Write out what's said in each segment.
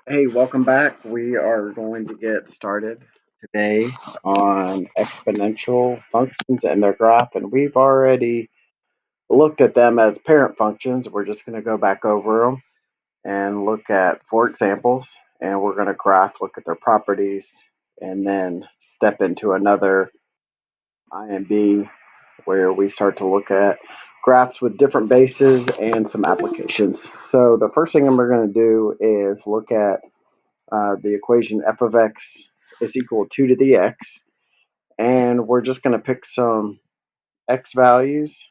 Hey, welcome back. We are going to get started today on exponential functions and their graph, and we've already looked at them as parent functions. We're just going to go back over them and look at four examples, and we're going to graph, look at their properties, and then step into another INB where we start to look at graphs with different bases and some applications. So the first thing we're going to do is look at the equation f of x is equal to 2 to the x. And we're just going to pick some x values.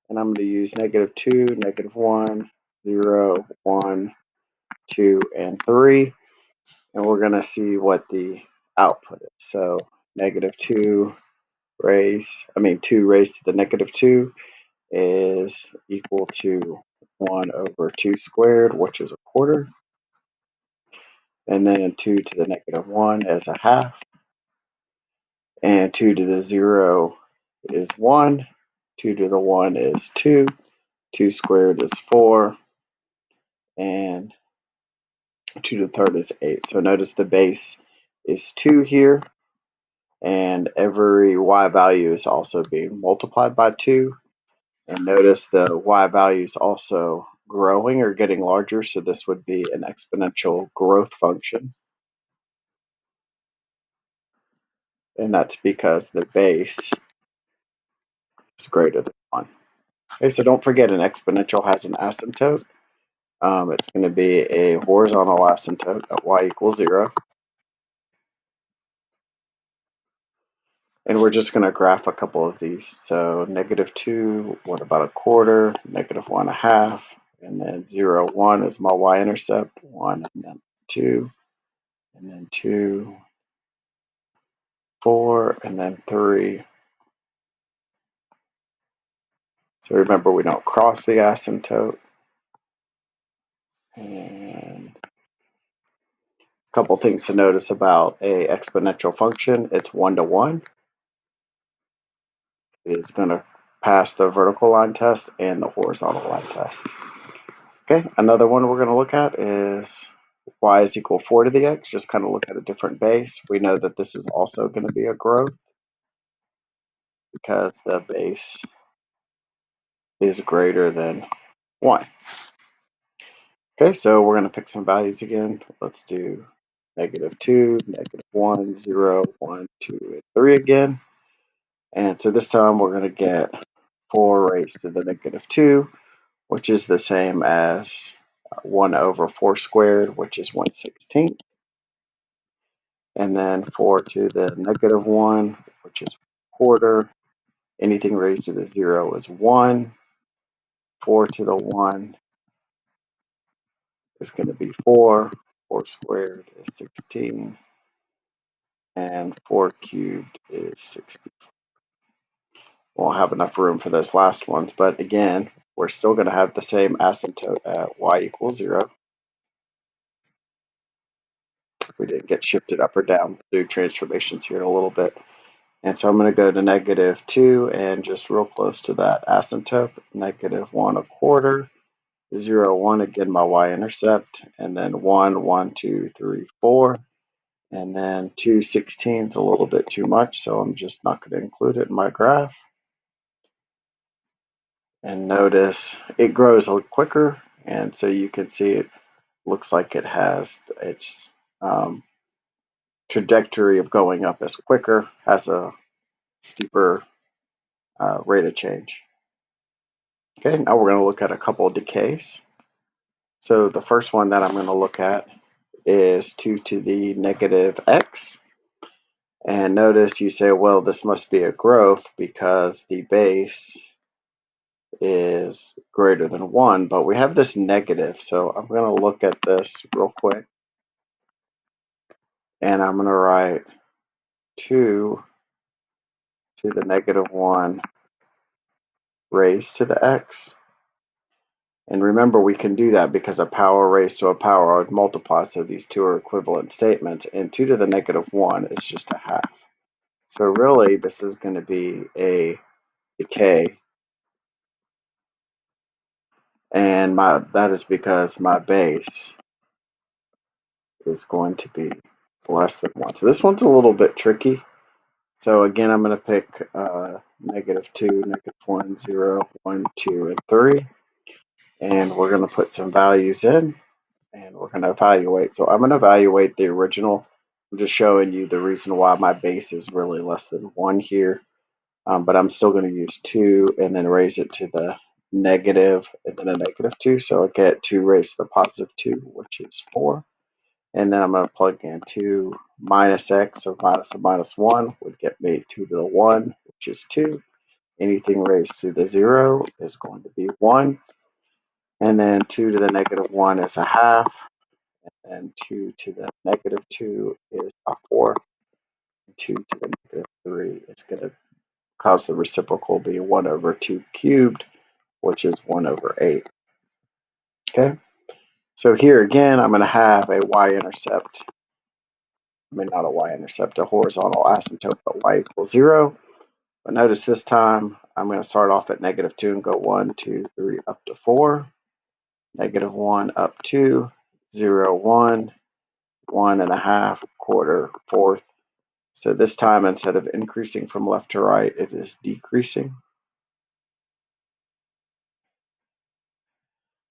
And I'm going to use -2, -1, 0, 1, 2, and 3. And we're going to see what the output is. So -2 2 raised to the -2 is equal to 1 over 2 squared, which is a quarter. And then 2 to the -1 is a half. And 2 to the 0 is 1. 2 to the 1 is 2. 2 squared is 4. And 2 to the third is 8. So notice the base is 2 here. And every y value is also being multiplied by 2. And notice the y value is also growing or getting larger. So this would be an exponential growth function. And that's because the base is greater than 1. Okay, so don't forget an exponential has an asymptote. It's going to be a horizontal asymptote at y equals 0. And we're just going to graph a couple of these. So -2, what about a quarter? -1, a half. And then 0, 1 is my y-intercept. 1, and then 2, and then 2, 4, and then 3. So remember, we don't cross the asymptote. And a couple things to notice about a exponential function. It's 1 to 1. It is going to pass the vertical line test and the horizontal line test. Okay, another one we're going to look at is y is equal 4 to the x. Just kind of look at a different base. We know that this is also going to be a growth because the base is greater than 1. Okay, so we're going to pick some values again. Let's do -2, -1, 0, 1, 2, and 3 again. And so this time we're going to get 4 raised to the -2, which is the same as 1 over 4 squared, which is 1/16. And then 4 to the -1, which is a quarter. Anything raised to the 0 is 1. 4 to the 1 is going to be 4. 4 squared is 16. And 4 cubed is 60. Won't have enough room for those last ones, but again, we're still going to have the same asymptote at y equals 0. We didn't get shifted up or down. We'll do transformations here in a little bit. And so I'm going to go to -2 and just real close to that asymptote, -1 a quarter, 0, 1, again my y-intercept, and then 1, 1, 2, 3, 4, and then 2/16 is a little bit too much, so I'm just not going to include it in my graph. And notice it grows a little quicker, and so you can see it looks like it has its trajectory of going up is quicker, has a steeper rate of change. Okay, now we're going to look at a couple of decays. So the first one that I'm going to look at is 2 to the -x. And notice you say, well, this must be a growth because the base is greater than 1, but we have this negative. So I'm going to look at this real quick. And I'm going to write 2 to the -1 raised to the x. And remember, we can do that because a power raised to a power would multiply, so these two are equivalent statements. And 2 to the -1 is just a half. So really, this is going to be a decay. And that is because my base is going to be less than 1. So this one's a little bit tricky. So again, I'm going to pick -2, -1, 0, 1, 2, and 3. And we're going to put some values in, and we're going to evaluate. So I'm going to evaluate the original. I'm just showing you the reason why my base is really less than 1 here. But I'm still going to use 2 and then raise it to the negative and then a -2. So I get 2 raised to the +2, which is 4. And then I'm going to plug in 2 minus x, so minus a -1 would get me 2 to the 1, which is 2. Anything raised to the 0 is going to be 1. And then 2 to the -1 is a half. And 2 to the -2 is a fourth. 2 to the -3 is going to cause the reciprocal be 1 over 2 cubed, which is 1 over 8. Okay, so here again, I'm going to have a y-intercept. I mean, not a y-intercept, a horizontal asymptote, but y equals 0. But notice this time, I'm going to start off at -2 and go 1, 2, 3, up to 4. -1, up 2, 0, 1, 1 and a half, quarter, fourth. So this time, instead of increasing from left to right, it is decreasing.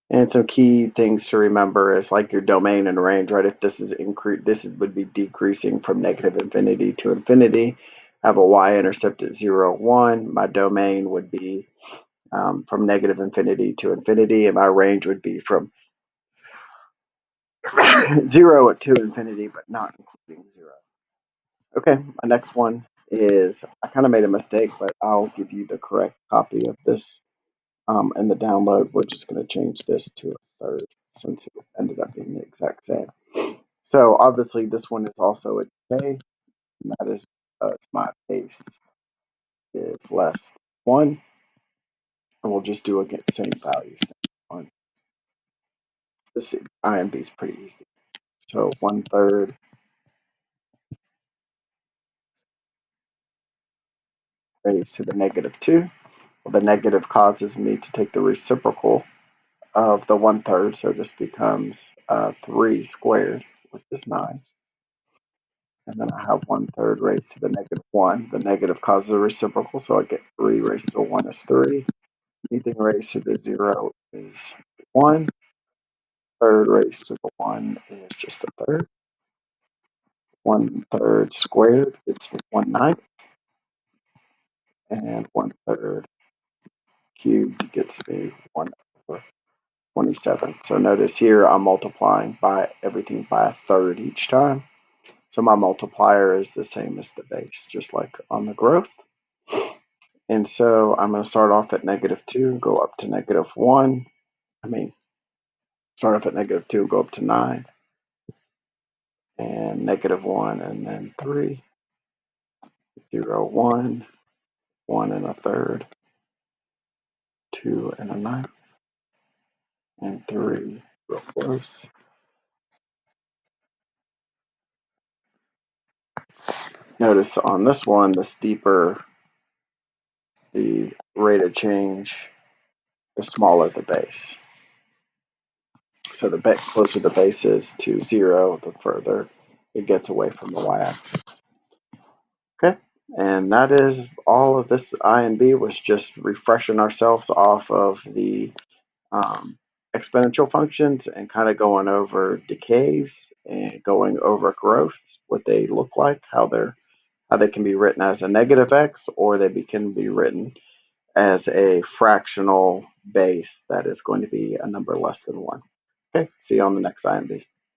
And some key things to remember is like your domain and range, right? If this is would be decreasing from -infinity to infinity. I have a y-intercept at 0, 1. My domain would be from -infinity to infinity, and my range would be from 0 to infinity, but not including 0. Okay, my next one is, I kind of made a mistake, but I'll give you the correct copy of this in the download. We're just going to change this to a third since it ended up being the exact same. So obviously this one is also a decay, and that is because my base is less than 1. And we'll just do again same values. This INB is pretty easy. So 1/3 raised to the -2. Well, the negative causes me to take the reciprocal of the 1/3, so this becomes 3 squared, which is 9. And then I have 1/3 raised to the -1. The negative causes a reciprocal, so I get 3 raised to the 1 is 3. Anything raised to the 0 is 1. Third raised to the 1 is just a third. 1/3 squared gets me 1/9. And 1/3 cubed gets me 1 over 27. So notice here I'm multiplying by everything by a third each time. So my multiplier is the same as the base, just like on the growth. And so I'm going to start off at -2 and go up to -1. Start off at -2 and go up to 9. And -1 and then 3, 0, 1, 1 and a third, 2 and a ninth, and 3, real close. Notice on this one, the steeper the rate of change, the smaller the base. So the closer the base is to 0, the further it gets away from the y-axis. Okay, and that is all of this. INB was just refreshing ourselves off of the exponential functions and kind of going over decays and going over growths, what they look like, how they can be written as a negative x, or they can be written as a fractional base that is going to be a number less than 1. Okay, see you on the next INB.